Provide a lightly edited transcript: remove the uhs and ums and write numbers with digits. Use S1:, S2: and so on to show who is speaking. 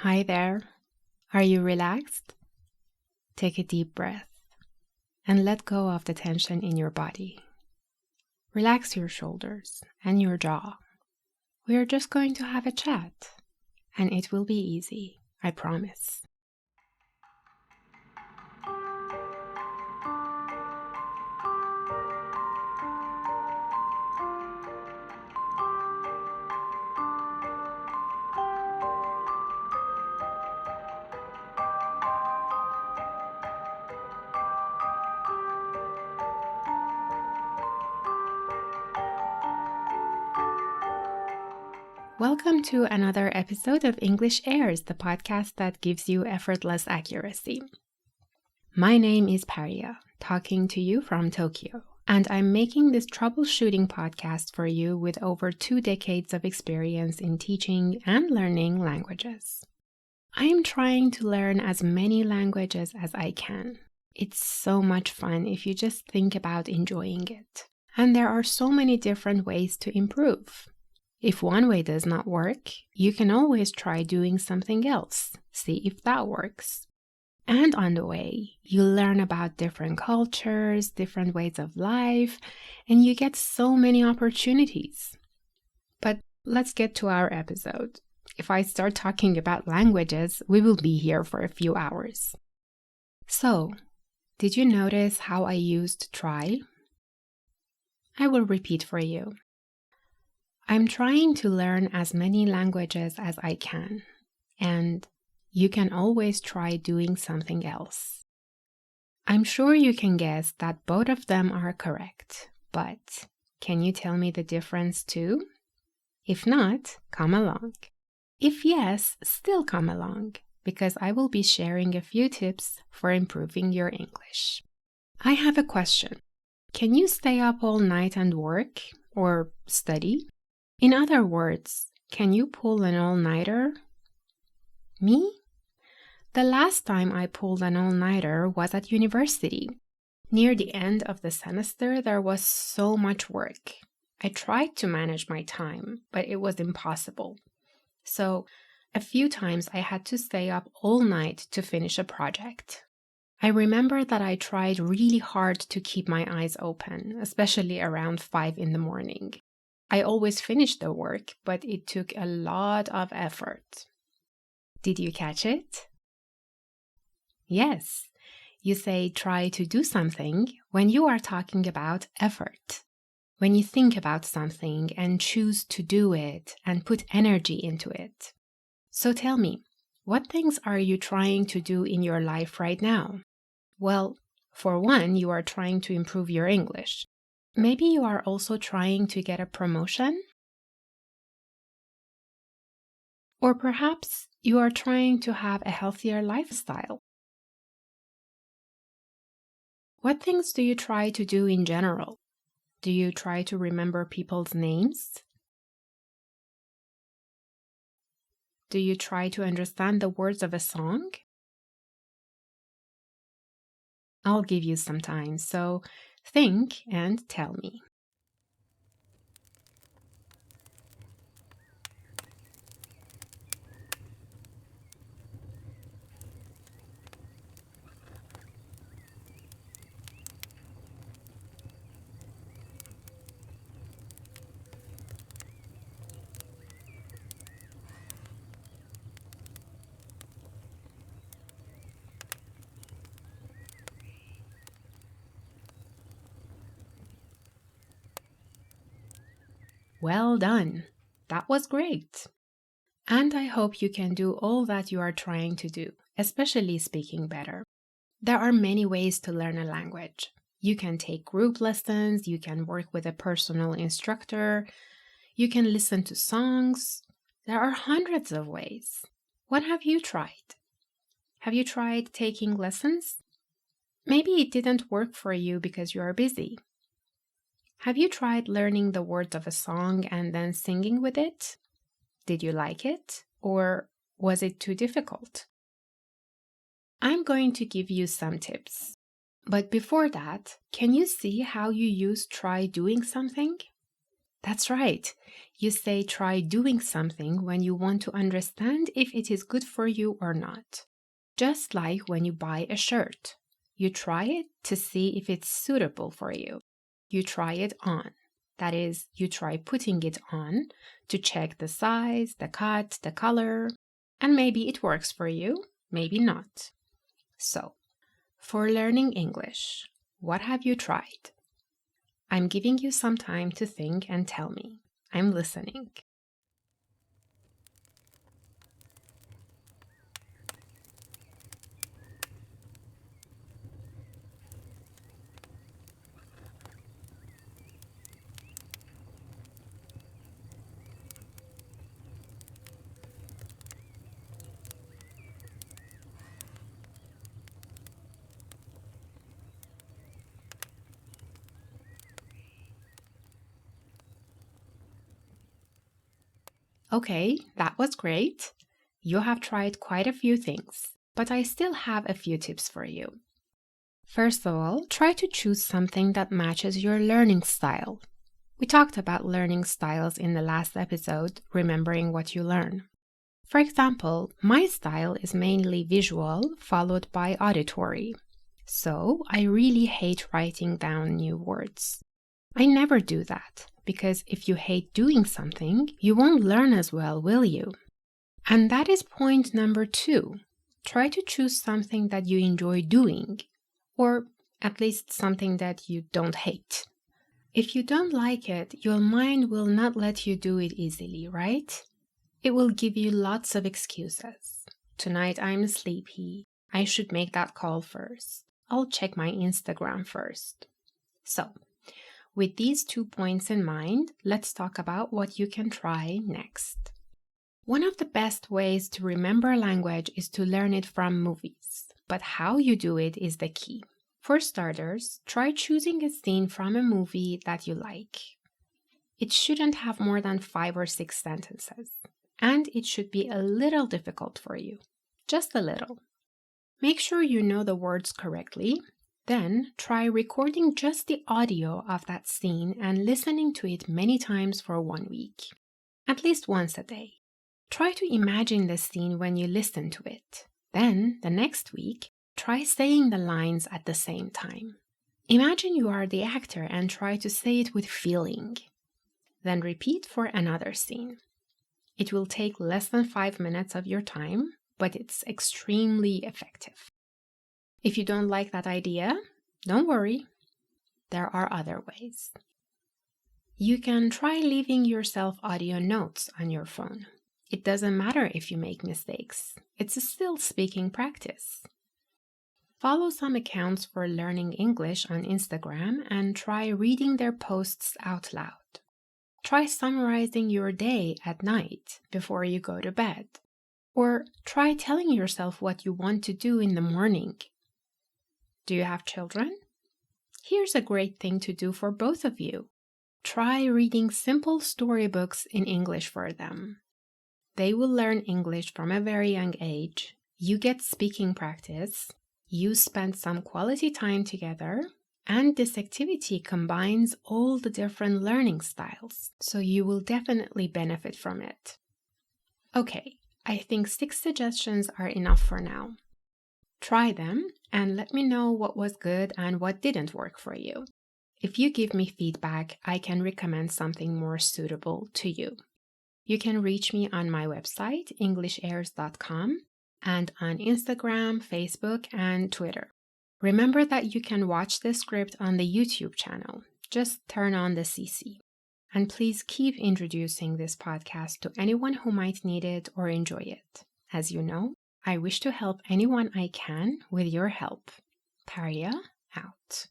S1: Hi there. Are you relaxed? Take a deep breath and let go of the tension in your body. Relax your shoulders and your jaw. We are just going to have a chat, and it will be easy, I promise. Welcome to another episode of English Airs, the podcast that gives you effortless accuracy. My name is Parya, talking to you from Tokyo, and I'm making this troubleshooting podcast for you with over 2 decades of experience in teaching and learning languages. I am trying to learn as many languages as I can. It's so much fun if you just think about enjoying it. And there are so many different ways to improve. If one way does not work, you can always try doing something else, see if that works. And on the way, you learn about different cultures, different ways of life, and you get so many opportunities. But let's get to our episode. If I start talking about languages, we will be here for a few hours. So, did you notice how I used try? I will repeat for you. I'm trying to learn as many languages as I can, and you can always try doing something else. I'm sure you can guess that both of them are correct, but can you tell me the difference too? If not, come along. If yes, still come along, because I will be sharing a few tips for improving your English. I have a question. Can you stay up all night and work or study? In other words, can you pull an all-nighter? Me? The last time I pulled an all-nighter was at university. Near the end of the semester, there was so much work. I tried to manage my time, but it was impossible. So, a few times I had to stay up all night to finish a project. I remember that I tried really hard to keep my eyes open, especially around 5 in the morning. I always finished the work, but it took a lot of effort. Did you catch it? Yes, you say try to do something when you are talking about effort. When you think about something and choose to do it and put energy into it. So tell me, what things are you trying to do in your life right now? Well, for one, you are trying to improve your English. Maybe you are also trying to get a promotion? Or perhaps you are trying to have a healthier lifestyle. What things do you try to do in general? Do you try to remember people's names? Do you try to understand the words of a song? I'll give you some time, so think and tell me. Well done! That was great! And I hope you can do all that you are trying to do, especially speaking better. There are many ways to learn a language. You can take group lessons, you can work with a personal instructor, you can listen to songs. There are hundreds of ways. What have you tried? Have you tried taking lessons? Maybe it didn't work for you because you are busy. Have you tried learning the words of a song and then singing with it? Did you like it? Or was it too difficult? I'm going to give you some tips. But before that, can you see how you use try doing something? That's right. You say try doing something when you want to understand if it is good for you or not. Just like when you buy a shirt. You try it to see if it's suitable for you. You try it on. That is, you try putting it on to check the size, the cut, the color, and maybe it works for you, maybe not. So, for learning English, what have you tried? I'm giving you some time to think and tell me. I'm listening. Okay, that was great. You have tried quite a few things, but I still have a few tips for you. First of all, try to choose something that matches your learning style. We talked about learning styles in the last episode, remembering what you learn. For example, my style is mainly visual, followed by auditory. So I really hate writing down new words. I never do that, because if you hate doing something, you won't learn as well, will you? And that is point number 2. Try to choose something that you enjoy doing, or at least something that you don't hate. If you don't like it, your mind will not let you do it easily, right? It will give you lots of excuses. Tonight I'm sleepy. I should make that call first. I'll check my Instagram first. So, with these 2 points in mind, let's talk about what you can try next. One of the best ways to remember language is to learn it from movies, but how you do it is the key. For starters, try choosing a scene from a movie that you like. It shouldn't have more than 5 or 6 sentences, and it should be a little difficult for you, just a little. Make sure you know the words correctly. Then try recording just the audio of that scene and listening to it many times for 1 week, at least once a day. Try to imagine the scene when you listen to it. Then, the next week, try saying the lines at the same time. Imagine you are the actor and try to say it with feeling. Then repeat for another scene. It will take less than 5 minutes of your time, but it's extremely effective. If you don't like that idea, don't worry. There are other ways. You can try leaving yourself audio notes on your phone. It doesn't matter if you make mistakes. It's still speaking practice. Follow some accounts for learning English on Instagram and try reading their posts out loud. Try summarizing your day at night before you go to bed. Or try telling yourself what you want to do in the morning. Do you have children? Here's a great thing to do for both of you. Try reading simple storybooks in English for them. They will learn English from a very young age. You get speaking practice. You spend some quality time together. And this activity combines all the different learning styles. So you will definitely benefit from it. Okay, I think 6 suggestions are enough for now. Try them and let me know what was good and what didn't work for you. If you give me feedback, I can recommend something more suitable to you. You can reach me on my website, EnglishAirs.com, and on Instagram, Facebook, and Twitter. Remember that you can watch the script on the YouTube channel. Just turn on the CC. And please keep introducing this podcast to anyone who might need it or enjoy it. As you know, I wish to help anyone I can with your help. Parya out.